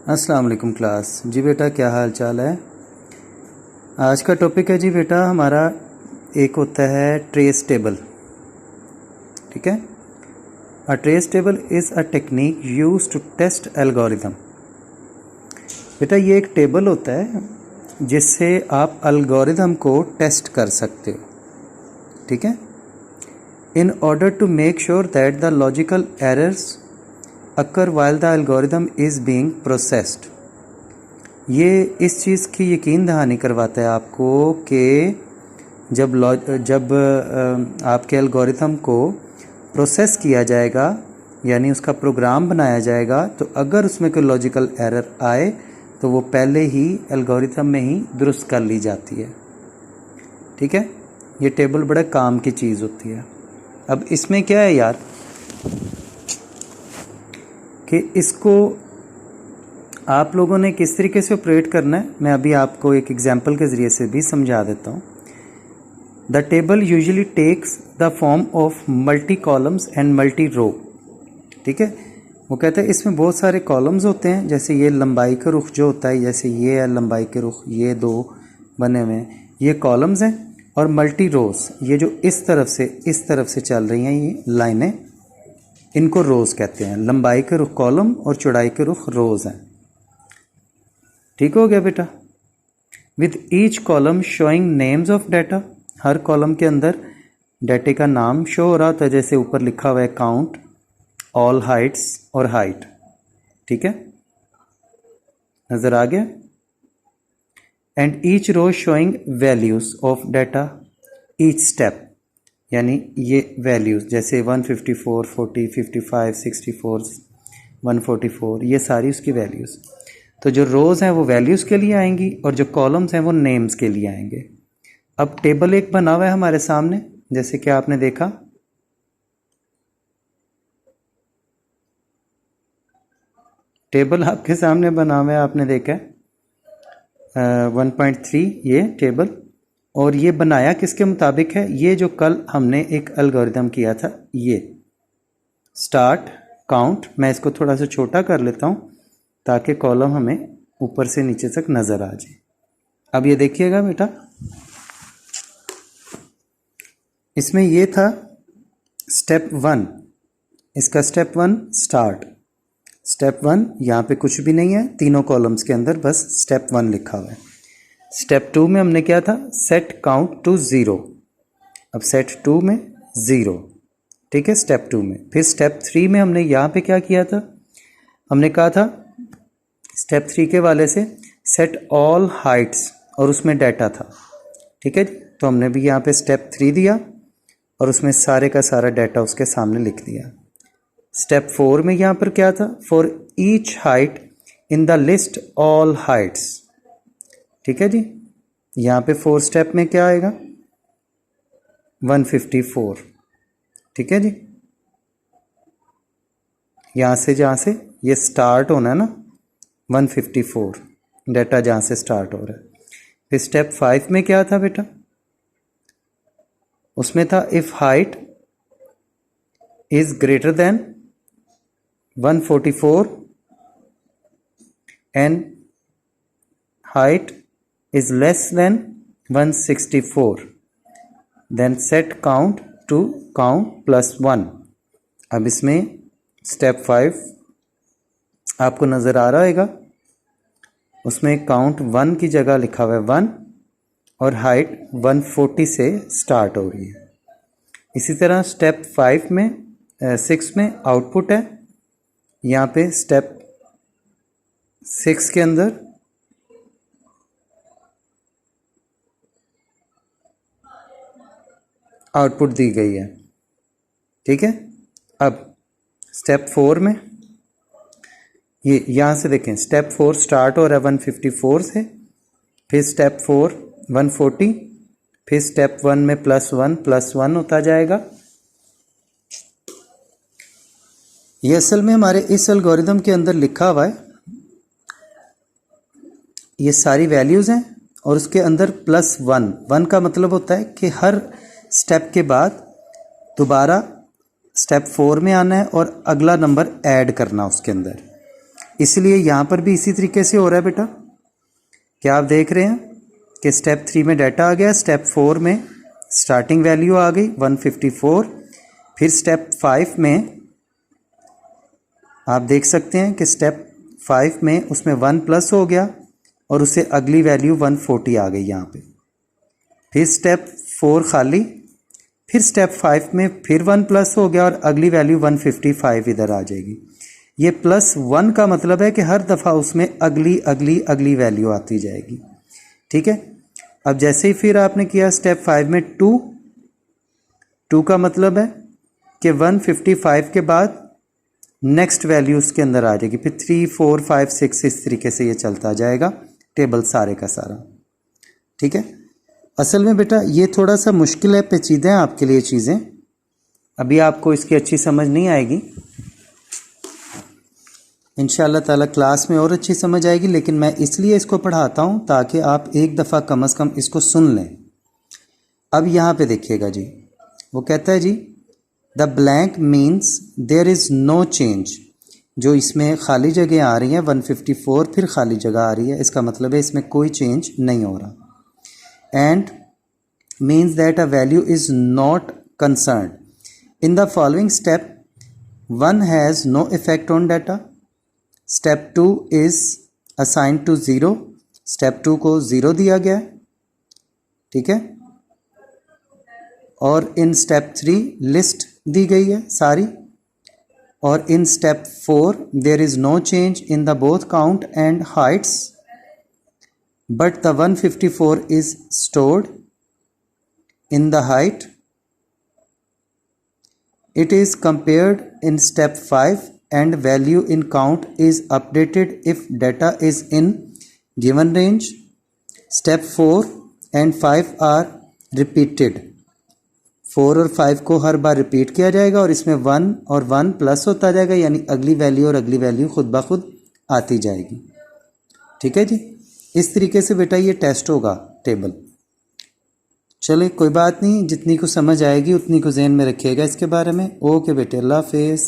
अस्सलाम वालेकुम क्लास। जी बेटा, क्या हाल चाल है? आज का टॉपिक है जी बेटा हमारा एक होता है ट्रेस टेबल। ठीक है। A trace table is a technique use to test algorithm. बेटा ये एक टेबल होता है जिससे आप एल्गोरिथम को टेस्ट कर सकते हो। ठीक है। In order to make sure that the logical errors occur while the algorithm is being processed. ये इस चीज़ की यकीन दहानी करवाता है आपको कि जब आपके एल्गोरिथम को प्रोसेस किया जाएगा यानी उसका प्रोग्राम बनाया जाएगा, तो अगर उसमें कोई लॉजिकल एरर आए तो वो पहले ही एल्गोरिथम में ही दुरुस्त कर ली जाती है। ठीक है। ये टेबल बड़ा काम की चीज़ होती है। अब इसमें क्या है यार कि इसको आप लोगों ने किस तरीके से ऑपरेट करना है, मैं अभी आपको एक एग्जांपल के ज़रिए से भी समझा देता हूँ। The table usually takes the form of multi columns and multi row. ठीक है। वो कहते हैं इसमें बहुत सारे कॉलम्स होते हैं, जैसे ये लंबाई का रुख जो होता है, जैसे ये है लंबाई के रुख, ये दो बने हुए हैं, ये कॉलम्स हैं। और मल्टी रोज, ये जो इस तरफ से चल रही हैं ये लाइनें, इनको रोज कहते हैं। लंबाई के रुख कॉलम और चौड़ाई के रुख रोज हैं। ठीक हो गया बेटा। With each column showing names of data, her column के अंदर डाटे का नाम शो हो रहा था, जैसे ऊपर लिखा हुआ है काउंट, ऑल हाइट्स और हाइट। ठीक है, नजर आ गया। And each row showing values of data each step, यानी ये वैल्यूज जैसे 154, 40, 55, 64, 144, ये सारी उसकी वैल्यूज। तो जो रोज़ हैं वो वैल्यूज़ के लिए आएंगी और जो कॉलम्स हैं वो नेम्स के लिए आएंगे। अब टेबल एक बना हुआ है हमारे सामने, जैसे कि आपने देखा। टेबल आपके सामने बना हुआ है, आपने देखा 1.3 ये टेबल। और ये बनाया किसके मुताबिक है? ये जो कल हमने एक एल्गोरिथम किया था, ये स्टार्ट काउंट। मैं इसको थोड़ा सा छोटा कर लेता हूँ ताकि कॉलम हमें ऊपर से नीचे तक नज़र आ जाए। अब ये देखिएगा बेटा, इसमें ये था स्टेप 1, इसका स्टेप 1 स्टार्ट। स्टेप 1 यहाँ पे कुछ भी नहीं है, तीनों कॉलम्स के अंदर बस स्टेप 1 लिखा हुआ है। स्टेप 2 में हमने क्या था? Set count to 0। अब सेट 2 में 0। ठीक है, स्टेप 2 में। फिर स्टेप 3 में हमने यहाँ पे क्या किया था? हमने कहा था स्टेप 3 के वाले से सेट ऑल हाइट्स, और उसमें डाटा था। ठीक है, तो हमने भी यहाँ पे स्टेप 3 दिया और उसमें सारे का सारा डाटा उसके सामने लिख दिया। स्टेप 4 में यहाँ पर क्या था? For each height in the list all Heights. ठीक है जी, यहाँ पे 4 स्टेप में क्या आएगा? 154। ठीक है जी, यहाँ से जहाँ से ये स्टार्ट होना है ना, 154 डाटा जहाँ से स्टार्ट हो रहा है। फिर स्टेप 5 में क्या था बेटा? उसमें था if height is greater than 144 and height is less than 164, then set count to count +1। अब इसमें स्टेप 5 आपको नज़र आ रहा होगा, उसमें काउंट 1 की जगह लिखा हुआ है 1 और हाइट 140 से स्टार्ट हो रही है। इसी तरह स्टेप 6 में आउटपुट है। यहाँ पे स्टेप 6 के अंदर आउटपुट दी गई है। ठीक है, अब स्टेप 4 में ये यहाँ से देखें, स्टेप 4 स्टार्ट हो रहा है 154 से, फिर स्टेप 4 140, फिर स्टेप 1 में +1 होता जाएगा। ये असल में हमारे इस एल्गोरिथम के अंदर लिखा हुआ है, ये सारी वैल्यूज़ हैं और उसके अंदर +1 का मतलब होता है कि हर स्टेप के बाद दोबारा स्टेप 4 में आना है और अगला नंबर ऐड करना उसके अंदर। इसलिए यहाँ पर भी इसी तरीके से हो रहा है बेटा। क्या आप देख रहे हैं कि स्टेप 3 में डाटा आ गया, स्टेप 4 में स्टार्टिंग वैल्यू आ गई 154, फिर स्टेप 5 में आप देख सकते हैं कि स्टेप 5 में उसमें 1 प्लस हो गया और उससे अगली वैल्यू 140 आ गई यहाँ पे। फिर स्टेप 4 खाली, फिर स्टेप 5 में फिर 1 प्लस हो गया और अगली वैल्यू 155 इधर आ जाएगी। ये +1 का मतलब है कि हर दफ़ा उसमें अगली अगली अगली वैल्यू आती जाएगी। ठीक है, अब जैसे ही फिर आपने किया स्टेप 5 में 2 का मतलब है कि 155 के बाद नेक्स्ट वैल्यू उसके अंदर आ जाएगी, फिर 3 4 5 6 इस तरीके से ये चलता जाएगा टेबल सारे का सारा। ठीक है, असल में बेटा ये थोड़ा सा मुश्किल है, पेचीदा है आपके लिए चीज़ें, अभी आपको इसकी अच्छी समझ नहीं आएगी। इंशाअल्लाह ताला क्लास में और अच्छी समझ आएगी, लेकिन मैं इसलिए इसको पढ़ाता हूँ ताकि आप एक दफ़ा कम से कम इसको सुन लें। अब यहाँ पे देखिएगा जी, वो कहता है जी the blank means there is no change. जो इसमें खाली जगह आ रही हैं 154 फिर खाली जगह आ रही है, इसका मतलब है इसमें कोई चेंज नहीं हो रहा। And means that a value is not concern in the following step, 1 has no effect on data, step 2 is assign to 0, step 2 को 0 दिया गया है। ठीक है, और इन स्टेप 3 लिस्ट दी गई है सारी, और in step 4 there is no change in the both count and heights but the 154 is stored in the height. It is compared in step 5 and value in count is updated if data is in given range. Step 4 and 5 are repeated. 4 और 5 को हर बार repeat किया जाएगा और इसमें 1 और 1 plus होता जाएगा, यानी अगली वैल्यू और अगली वैल्यू खुद ब खुद आती जाएगी। ठीक है जी, इस तरीके से बेटा ये टेस्ट होगा टेबल। चले कोई बात नहीं, जितनी को समझ आएगी उतनी को ज़हन में रखिएगा इसके बारे में। ओके बेटे, अल्लाह हाफिज़।